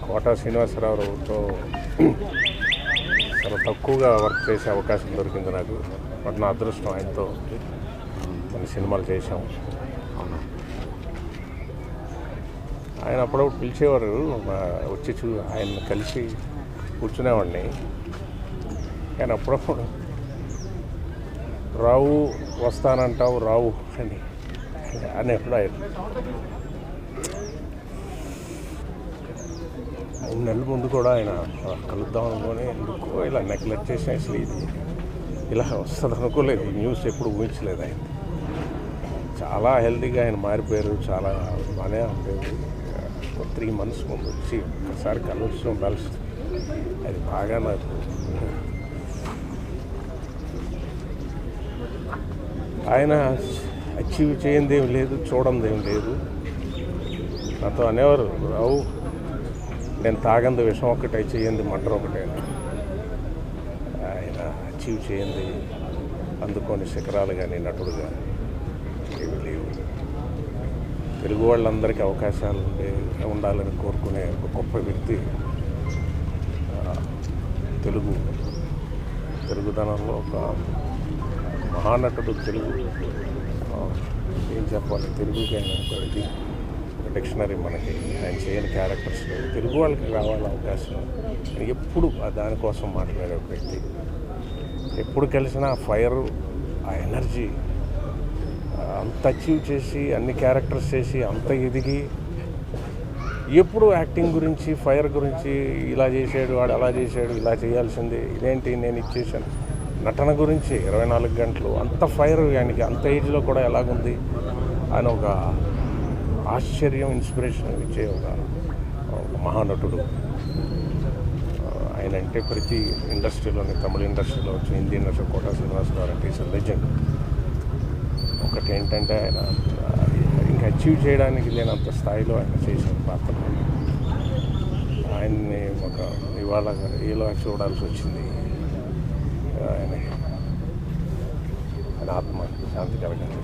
కోట శ్రీనివాసరావుతో చాలా తక్కువగా వర్క్ చేసే అవకాశం దొరికింది నాకు. బట్ నా అదృష్టం, ఆయనతో కొన్ని సినిమాలు చేశాం. ఆయన అప్పుడప్పుడు పిలిచేవారు, వచ్చి ఆయన కలిసి కూర్చునేవాడిని. కానీ అప్పుడప్పుడు రావు వస్తానంటావు రావు అని ఎప్పుడు ఆయన 3 నెలల ముందు కూడా ఆయన కలుద్దాం అనుకొని ఎందుకో ఇలా నెగ్లెక్ట్ చేసిన. అసలు ఇది ఇలా వస్తుంది అనుకోలేదు, ఈ న్యూస్ ఎప్పుడు ఊహించలేదు. ఆయన చాలా హెల్తీగా ఆయన మారిపోయారు, చాలా బాగానే ఉండేది. 3 months ముందు వచ్చి ఒకసారి కలుస్తూ అది బాగా నాకు ఆయన అచీవ్ చేయందేం లేదు, చూడందేం లేదు. నాతో అనేవారు, రావు నేను తాగంది విషం ఒకటే, చేయంది మటర్ ఒకటే. ఆయన అచీవ్ చేయంది అందుకొని శిఖరాలు కానీ నటుడుగా ఏమీ లేవు. తెలుగు వాళ్ళందరికీ అవకాశాలు ఉండాలని కోరుకునే ఒక గొప్ప వ్యక్తి. తెలుగుదనంలో ఒక మహానటుడు. తెలుగు ఏం చెప్పాలి, తెలుగుకి ఆయన ఒక డిక్షనరీ. మనకి ఆయన చేయని క్యారెక్టర్స్ లేవు. తెలుగు వాళ్ళకి రావాలి అవకాశం. ఎప్పుడు దానికోసం మాట్లాడే ఒక వ్యక్తి. ఎప్పుడు కలిసినా ఆ ఫైరు, ఆ ఎనర్జీ, అంత అచీవ్ చేసి అన్ని క్యారెక్టర్స్ చేసి అంత ఎదిగి ఎప్పుడు యాక్టింగ్ గురించి, ఫైర్ గురించి, ఇలా చేసాడు వాడు అలా చేశాడు, ఇలా చేయాల్సింది ఇదేంటి నేను ఇచ్చేసాను, నటన గురించి 24 గంటలు అంత ఫైర్ ఆయనకి అంత ఏజ్లో కూడా ఎలాగుంది అని ఒక ఆశ్చర్యం, ఇన్స్పిరేషన్ ఇచ్చే ఒక మహానటుడు ఆయన. అంటే ప్రతి ఇండస్ట్రీలోని, తమిళ ఇండస్ట్రీలో వచ్చి హిందీ ఇండస్ట్రీ కోట శ్రీనివాసరావు అంటే ఈజ్ లెజెండ్. ఒకటి ఏంటంటే ఆయన ఇంకా అచీవ్ చేయడానికి లేనంత స్థాయిలో ఆయన చేసిన పాత్ర. ఆయన్ని ఒక ఇవాళ ఇలా చూడాల్సి వచ్చింది. ఆయన ఆత్మ శాంతి కలగాలి.